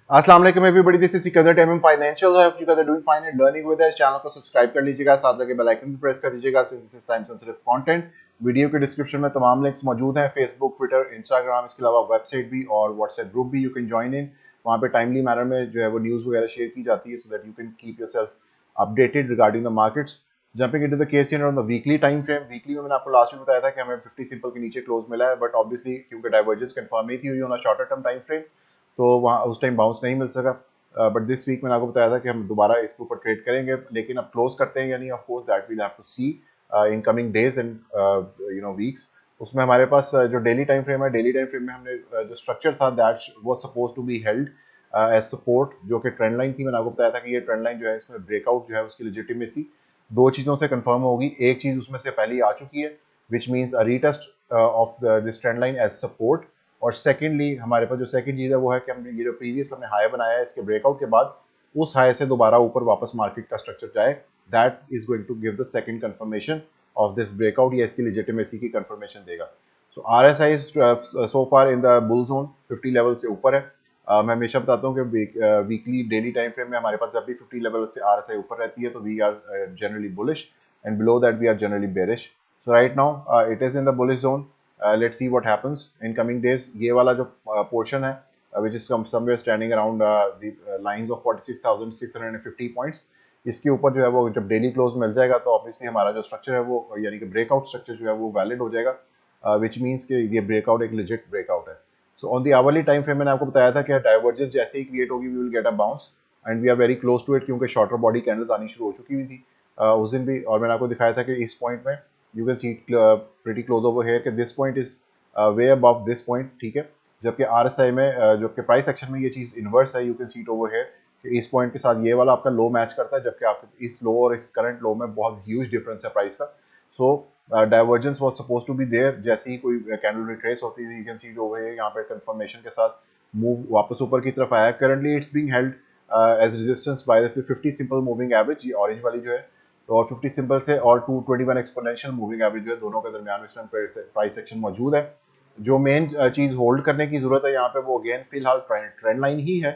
अस्सलाम वालेकुम everybody, this is Sikandar टेम financial. I hope you guys are doing fine and learning with us. Channel को subscribe कर लीजिएगा, साथ लगे बेल आइकन भी प्रेस कर दीजिएगा since this is time sensitive content. Video के डिस्क्रिप्शन में तमाम लिंक्स मौजूद हैं, फेसबुक, ट्विटर, इंस्टाग्राम, इसके अलावा वेबसाइट भी और व्हाट्सएप ग्रुप भी। यू कैन ज्वाइन इन, वहाँ पे टाइमली मैनर में जो है वो न्यूज़ वगैरह शेयर की जाती है so that you can keep yourself updated regarding the markets. Jumping into the KSE on the weekly time frame, weekly में मैंने आपको लास्ट में बताया था कि हमें 50 सिंपल के नीचे क्लोज मिला है, बट ऑब्वियसली क्योंकि डाइवर्जेंस कंफर्म नहीं थी हुई on a shorter term time frame, तो वहाँ उस टाइम बाउंस नहीं मिल सका। बट दिस वीक मैंने आपको बताया था कि हम दोबारा इसके ऊपर ट्रेड करेंगे, लेकिन अब क्लोज करते हैं यानी of course that will have to see in coming days and weeks. उसमें हमारे पास जो डेली टाइम फ्रेम है, डेली टाइम फ्रेम में हमने जो स्ट्रक्चर था that was suppose to be held as support, जो कि ट्रेंड लाइन थी। मैंने आपको बताया था कि ये ट्रेंड लाइन जो है इसमें ब्रेकआउट जो है उसकी लेजिटिमेसी दो चीज़ों से कंफर्म होगी। एक चीज़ उसमें से पहले ही आ चुकी है which means a retest of this trend line as support, और सेकेंडली हमारे पास जो सेकंड चीज़ है वो है कि हमने ये जो प्रीवियस हमने हाई बनाया है इसके ब्रेकआउट के बाद उस हाई से दोबारा ऊपर वापस मार्केट का स्ट्रक्चर जाए, that is going to give the second confirmation of this breakout, या इसकी लेजिटिमेसी की कंफर्मेशन देगा। So RSI so far in the bull zone 50 level से ऊपर है। मैं हमेशा बताता हूँ कि वीकली डेली टाइम फ्रेम में हमारे पास जब भी 50 लेवल से आरएसआई ऊपर रहती है तो we are generally bullish and below that we are generally bearish. So right now it is in the bullish zone. Let's see what happens in coming days. ये वाला जो पोर्शन है which is somewhere standing around the lines of 46,650 points, इसके ऊपर जो है वो जब डेली क्लोज मिल जाएगा तो ऑब्वियसली हमारा जो स्ट्रक्चर है वो यानी कि ब्रेकआउट स्ट्रक्चर जो है वो वैलिड हो जाएगा, विच मीन्स कि ये ब्रेकआउट एक लेजिट ब्रेकआउट है। So on the hourly time frame मैंने आपको बताया था कि डाइवर्जेंस जैसे ही क्रिएट होगी we will get a bounce and we are very close to it, क्योंकि शॉर्टर बॉडी कैंडल्स आनी शुरू हो चुकी हुई थी उस दिन भी। और मैंने आपको दिखाया था कि इस पॉइंट में you can see pretty close over here कि this point is way above this point, ठीक है। जबकि आरएसआई में जो कि प्राइस एक्शन में ये चीज़ इन्वर्स है, you can see it over here कि इस पॉइंट के साथ ये वाला आपका लो मैच करता है, जबकि आपके इस लो और इस करंट लो में बहुत ह्यूज डिफरेंस है प्राइस का। So divergence was suppose to be there, जैसे ही कोई कैंडल रिट्रेस होती है you can see it over here, यहाँ पे कंफर्मेशन के साथ मूव वापस ऊपर की तरफ आया। Currently it's being held as resistance by the 50 simple moving average, ये ऑरेंज वाली जो है, तो और 50 सिंपल से और 221 एक्सपोनेंशियल मूविंग एवरेज जो है, दोनों के दरमियान में प्राइस सेक्शन मौजूद है। जो मेन चीज होल्ड करने की जरूरत है यहाँ पे वो अगेन फिलहाल ट्रेंड लाइन ही है,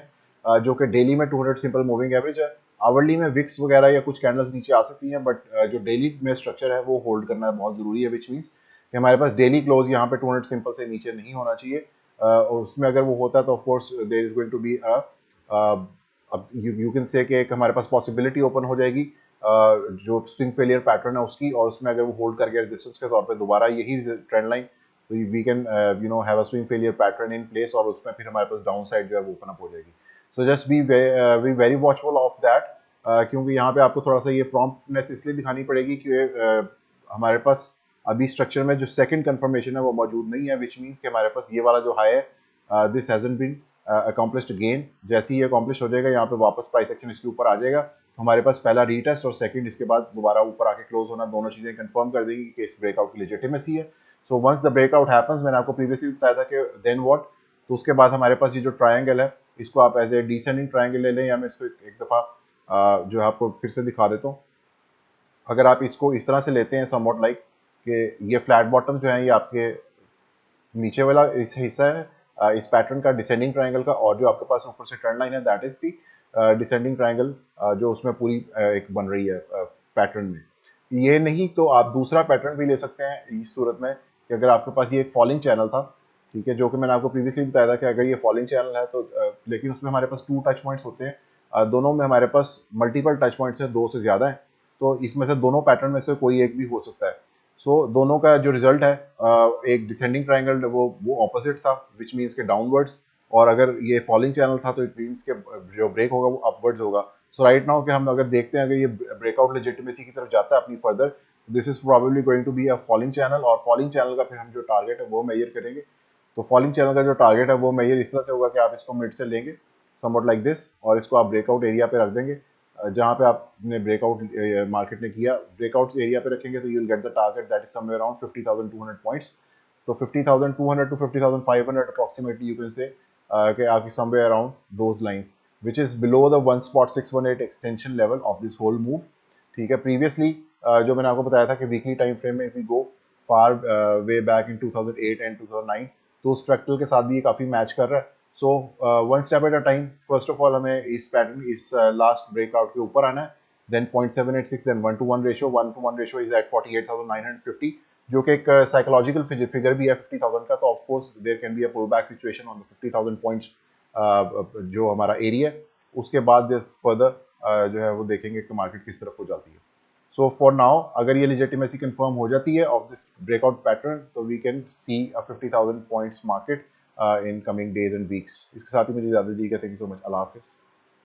जो कि डेली में 200 सिंपल मूविंग एवरेज है। आवरली में विक्स वगैरह या कुछ कैंडल्स नीचे आ सकती हैं, बट जो डेली में स्ट्रक्चर है वो होल्ड करना बहुत जरूरी है, विच मीन्स कि हमारे पास डेली क्लोज यहाँ पे 200 सिंपल से नीचे नहीं होना चाहिए। और उसमें अगर वो होता है तो of course there is going to be अब यू कैन से कि एक हमारे पास पॉसिबिलिटी ओपन हो जाएगी जो स्विंग फेलियर पैटर्न है उसकी, और उसमें अगर वो होल्ड कर गया रेजिस्टेंस के तौर पे दोबारा यही ट्रेंड लाइन, तो we can have a swing failure pattern in place, और उसमें फिर हमारे पास डाउन साइड जो है वो ओपन अप हो जाएगी। So just be very watchful of that, क्योंकि यहाँ पे आपको थोड़ा सा ये प्रॉम्प्टनेस इसलिए दिखानी पड़ेगी कि हमारे पास अभी स्ट्रक्चर में जो सेकंड कंफर्मेशन है वो मौजूद नहीं है, विच मीन्स कि हमारे पास ये वाला जो हाई है this hasn't been accomplished again. जैसे ही ये अकम्प्लिश हो जाएगा यहाँ पे वापस प्राइस एक्शन इसके ऊपर आ जाएगा, तो हमारे पास पहला रीटेस्ट और सेकंड इसके बाद दोबारा ऊपर आके क्लोज होना, दोनों चीजें कंफर्म कर देंगी कि इस ब्रेकआउट की लेजिटिमेसी है। So once the breakout happens, मैंने आपको प्रीवियसली बताया था कि देन व्हाट, तो उसके बाद हमारे पास ये जो ट्रायंगल है इसको आप एज ए डिसेंडिंग ट्रायंगल ले लें, या मैं इसको एक दफा जो है आपको फिर से दिखा देता हूँ। अगर आप इसको इस तरह से लेते हैं समवॉट लाइक कि ये फ्लैट बॉटम जो है ये आपके नीचे वाला इस हिस्सा है इस पैटर्न का डिसेंडिंग ट्रायंगल का, और जो आपके पास ऊपर से ट्रेंड लाइन है that is the descending triangle जो उसमें पूरी एक बन रही है पैटर्न में। ये नहीं तो आप दूसरा पैटर्न भी ले सकते हैं इस सूरत में कि अगर आपके पास ये एक फॉलिंग चैनल था, ठीक है, जो कि मैंने आपको प्रीवियसली बताया था कि अगर ये फॉलिंग चैनल है तो लेकिन उसमें हमारे पास 2 टच पॉइंट्स होते हैं, दोनों में हमारे पास मल्टीपल टच पॉइंट्स हैं, 2 से ज़्यादा हैं, तो इसमें से दोनों पैटर्न में से कोई एक भी हो सकता है। सो दोनों का जो रिजल्ट है एक डिसेंडिंग ट्रायंगल वो ऑपोजिट था, विच मीन्स के डाउनवर्ड्स, और अगर ये फॉलिंग चैनल था तो इट मीन्स के जो ब्रेक होगा वो अपवर्ड्स होगा। सो राइट नाउ कि हम अगर देखते हैं अगर ये ब्रेकआउट लेजिटिमेसी की तरफ जाता है अपनी further, this is probably going to be a falling channel, और फॉलिंग चैनल का फिर हम जो टारगेट है वो मेजर करेंगे। तो फॉलिंग चैनल का जो टारगेट है वो मेजर इस तरह से होगा कि आप इसको मिड से लेंगे समवट लाइक दिस, और इसको आप ब्रेकआउट एरिया पे रख देंगे, जहाँ पे आपने ब्रेकआउट मार्केट ने किया ब्रेकआउट एरिया पे रखेंगे, तो you will get the target that is somewhere around 50,200 points. तो 50,200 to 50,500 approximately you can say कि आपकी somewhere around those lines which is below the 1.618 extension level of this whole move, ठीक है। Previously जो मैंने आपको बताया था कि वीकली टाइम फ्रेम में if we go far way back in 2008 and 2009, तो उस फ्रैक्टल के साथ भी ये काफ़ी मैच कर रहा है, so one step at a time. First of all हमें इस पैटर्न, इस लास्ट ब्रेकआउट के ऊपर आना है, then 0.786, then 1 to 1 ratio, 1 to 1 ratio is at 48,950, जो कि एक साइकोलॉजिकल फिगर भी है 50,000 का। तो of course there can be a pull back situation on the 50,000 points, जो हमारा एरिया है। उसके बाद फर्दर जो है वो देखेंगे कि मार्केट किस तरफ हो जाती है। सो फॉर नाउ अगर ये लेजिटिमेसी कंफर्म हो जाती है ऑफ दिस ब्रेकआउट पैटर्न, तो we can see a 50,000 points market in coming days and weeks. इसके साथ ही मुझे इजाजत दी, थैंक यू सो मच, अल्लाह हाफिज़।